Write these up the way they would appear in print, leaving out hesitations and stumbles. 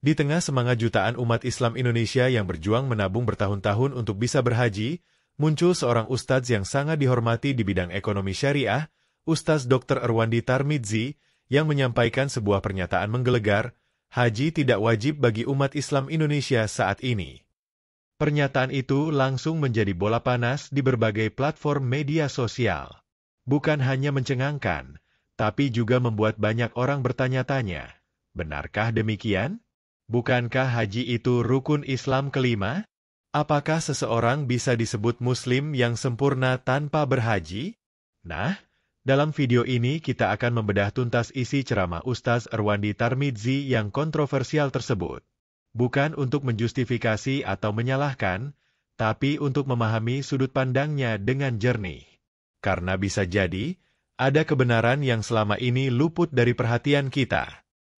Di tengah semangat jutaan umat Islam Indonesia yang berjuang menabung bertahun-tahun untuk bisa berhaji, muncul seorang ustadz yang sangat dihormati di bidang ekonomi syariah, Ustadz Dr. Erwandi Tarmidzi, yang menyampaikan sebuah pernyataan menggelegar, haji tidak wajib bagi umat Islam Indonesia saat ini. Pernyataan itu langsung menjadi bola panas di berbagai platform media sosial. Bukan hanya mencengangkan, tapi juga membuat banyak orang bertanya-tanya, benarkah demikian? Bukankah haji itu rukun Islam kelima? Apakah seseorang bisa disebut Muslim yang sempurna tanpa berhaji? Nah, dalam video ini kita akan membedah tuntas isi ceramah Ustadz Erwandi Tarmidzi yang kontroversial tersebut. Bukan untuk menjustifikasi atau menyalahkan, tapi untuk memahami sudut pandangnya dengan jernih. Karena bisa jadi, ada kebenaran yang selama ini luput dari perhatian kita.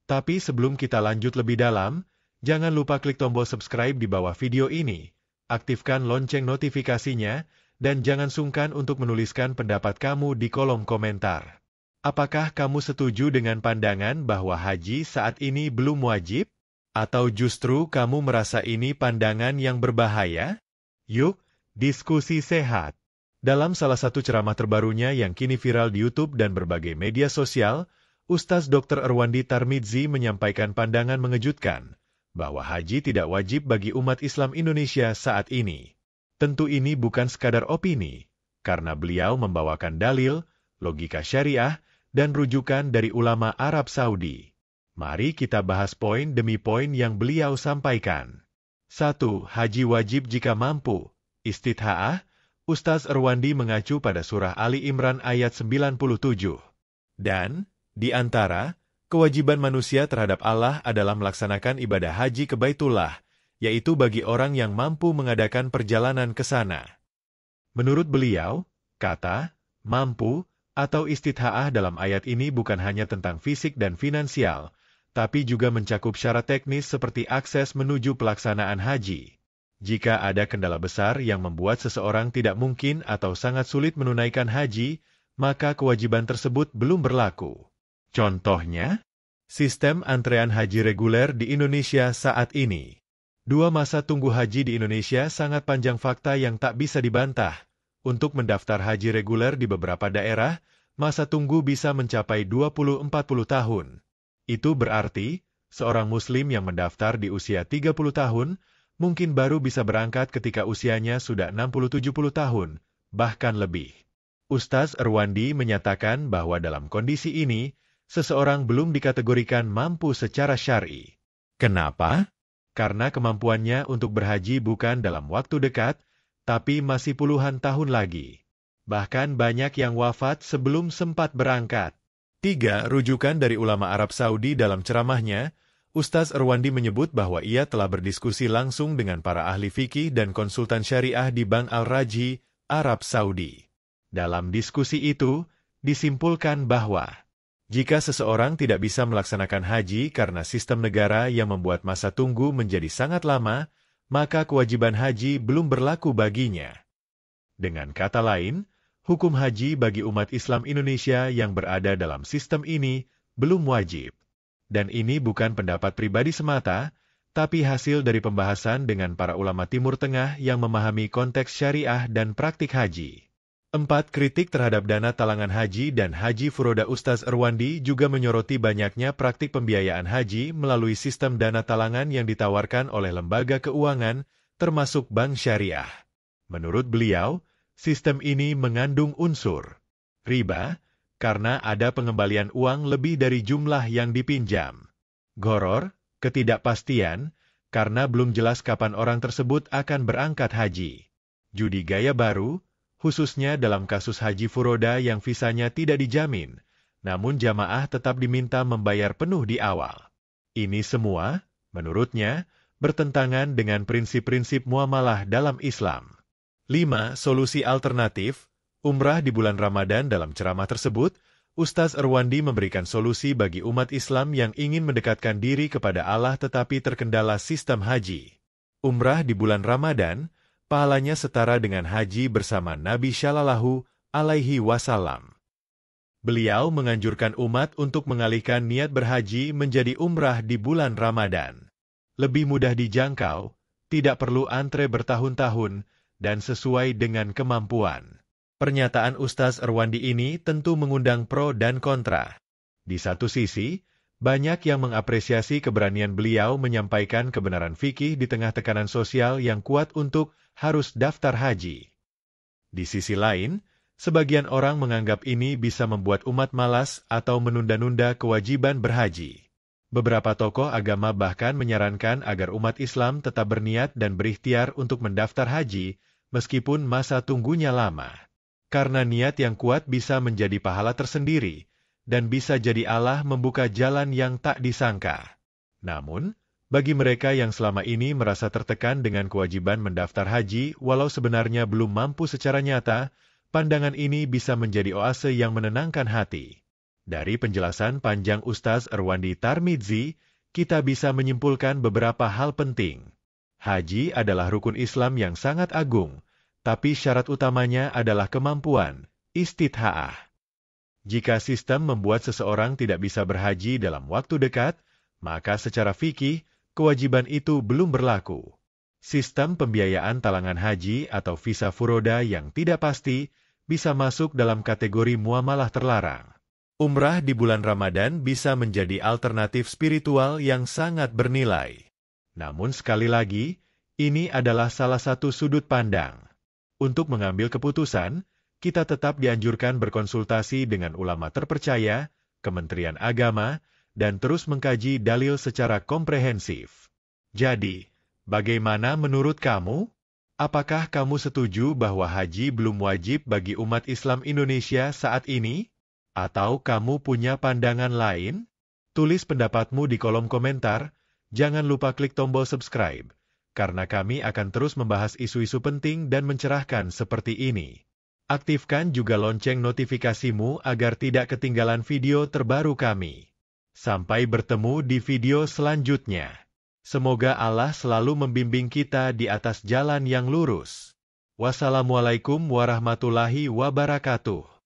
Tapi sebelum kita lanjut lebih dalam, jangan lupa klik tombol subscribe di bawah video ini, aktifkan lonceng notifikasinya, dan jangan sungkan untuk menuliskan pendapat kamu di kolom komentar. Apakah kamu setuju dengan pandangan bahwa haji saat ini belum wajib? Atau justru kamu merasa ini pandangan yang berbahaya? Yuk, diskusi sehat. Dalam salah satu ceramah terbarunya yang kini viral di YouTube dan berbagai media sosial, Ustadz Dr. Erwandi Tarmidzi menyampaikan pandangan mengejutkan bahwa haji tidak wajib bagi umat Islam Indonesia saat ini. Tentu ini bukan sekadar opini, karena beliau membawakan dalil, logika syariah, dan rujukan dari ulama Arab Saudi. Mari kita bahas poin demi poin yang beliau sampaikan. 1. Haji wajib jika mampu. Istitha'ah, Ustadz Erwandi mengacu pada surah Ali Imran ayat 97. Dan, di antara kewajiban manusia terhadap Allah adalah melaksanakan ibadah haji ke Baitullah, yaitu bagi orang yang mampu mengadakan perjalanan ke sana. Menurut beliau, kata mampu atau istitha'ah dalam ayat ini bukan hanya tentang fisik dan finansial, tapi juga mencakup syarat teknis seperti akses menuju pelaksanaan haji. Jika ada kendala besar yang membuat seseorang tidak mungkin atau sangat sulit menunaikan haji, maka kewajiban tersebut belum berlaku. Contohnya, sistem antrean haji reguler di Indonesia saat ini. 2 masa tunggu haji di Indonesia sangat panjang, fakta yang tak bisa dibantah. Untuk mendaftar haji reguler di beberapa daerah, masa tunggu bisa mencapai 20-40 tahun. Itu berarti, seorang muslim yang mendaftar di usia 30 tahun, mungkin baru bisa berangkat ketika usianya sudah 60-70 tahun, bahkan lebih. Ustadz Erwandi menyatakan bahwa dalam kondisi ini, seseorang belum dikategorikan mampu secara syar'i. Kenapa? Karena kemampuannya untuk berhaji bukan dalam waktu dekat, tapi masih puluhan tahun lagi. Bahkan banyak yang wafat sebelum sempat berangkat. 3. Rujukan dari ulama Arab Saudi. Dalam ceramahnya, Ustadz Erwandi menyebut bahwa ia telah berdiskusi langsung dengan para ahli fikih dan konsultan syariah di Bank Al-Rajhi, Arab Saudi. Dalam diskusi itu, disimpulkan bahwa jika seseorang tidak bisa melaksanakan haji karena sistem negara yang membuat masa tunggu menjadi sangat lama, maka kewajiban haji belum berlaku baginya. Dengan kata lain, hukum haji bagi umat Islam Indonesia yang berada dalam sistem ini belum wajib. Dan ini bukan pendapat pribadi semata, tapi hasil dari pembahasan dengan para ulama Timur Tengah yang memahami konteks syariah dan praktik haji. 4. Kritik terhadap dana talangan haji dan haji furoda. Ustadz Erwandi juga menyoroti banyaknya praktik pembiayaan haji melalui sistem dana talangan yang ditawarkan oleh lembaga keuangan, termasuk bank syariah. Menurut beliau, sistem ini mengandung unsur riba, karena ada pengembalian uang lebih dari jumlah yang dipinjam. Gharar, ketidakpastian, karena belum jelas kapan orang tersebut akan berangkat haji. Judi gaya baru, khususnya dalam kasus haji furoda yang visanya tidak dijamin, namun jamaah tetap diminta membayar penuh di awal. Ini semua, menurutnya, bertentangan dengan prinsip-prinsip muamalah dalam Islam. 5. Solusi alternatif, umrah di bulan Ramadan. Dalam ceramah tersebut, Ustadz Erwandi memberikan solusi bagi umat Islam yang ingin mendekatkan diri kepada Allah tetapi terkendala sistem haji. Umrah di bulan Ramadan, pahalanya setara dengan haji bersama Nabi Shallallahu Alaihi Wasallam. Beliau menganjurkan umat untuk mengalihkan niat berhaji menjadi umrah di bulan Ramadan. lebih mudah dijangkau, tidak perlu antre bertahun-tahun, dan sesuai dengan kemampuan. Pernyataan Ustaz Erwandi ini tentu mengundang pro dan kontra. Di satu sisi, banyak yang mengapresiasi keberanian beliau menyampaikan kebenaran fikih di tengah tekanan sosial yang kuat untuk harus daftar haji. Di sisi lain, sebagian orang menganggap ini bisa membuat umat malas atau menunda-nunda kewajiban berhaji. Beberapa tokoh agama bahkan menyarankan agar umat Islam tetap berniat dan berikhtiar untuk mendaftar haji, meskipun masa tunggunya lama. Karena niat yang kuat bisa menjadi pahala tersendiri, dan bisa jadi Allah membuka jalan yang tak disangka. Namun, bagi mereka yang selama ini merasa tertekan dengan kewajiban mendaftar haji, walau sebenarnya belum mampu secara nyata, pandangan ini bisa menjadi oase yang menenangkan hati. Dari penjelasan panjang Ustaz Erwandi Tarmizi, kita bisa menyimpulkan beberapa hal penting. Haji adalah rukun Islam yang sangat agung, tapi syarat utamanya adalah kemampuan, istitha'ah. Jika sistem membuat seseorang tidak bisa berhaji dalam waktu dekat, maka secara fikih, kewajiban itu belum berlaku. Sistem pembiayaan talangan haji atau visa furoda yang tidak pasti bisa masuk dalam kategori muamalah terlarang. Umrah di bulan Ramadan bisa menjadi alternatif spiritual yang sangat bernilai. Namun sekali lagi, ini adalah salah satu sudut pandang. Untuk mengambil keputusan, kita tetap dianjurkan berkonsultasi dengan ulama terpercaya, Kementerian Agama, dan terus mengkaji dalil secara komprehensif. Jadi, bagaimana menurut kamu? Apakah kamu setuju bahwa haji belum wajib bagi umat Islam Indonesia saat ini? Atau kamu punya pandangan lain? Tulis pendapatmu di kolom komentar, jangan lupa klik tombol subscribe, karena kami akan terus membahas isu-isu penting dan mencerahkan seperti ini. Aktifkan juga lonceng notifikasimu agar tidak ketinggalan video terbaru kami. Sampai bertemu di video selanjutnya. Semoga Allah selalu membimbing kita di atas jalan yang lurus. Wassalamualaikum warahmatullahi wabarakatuh.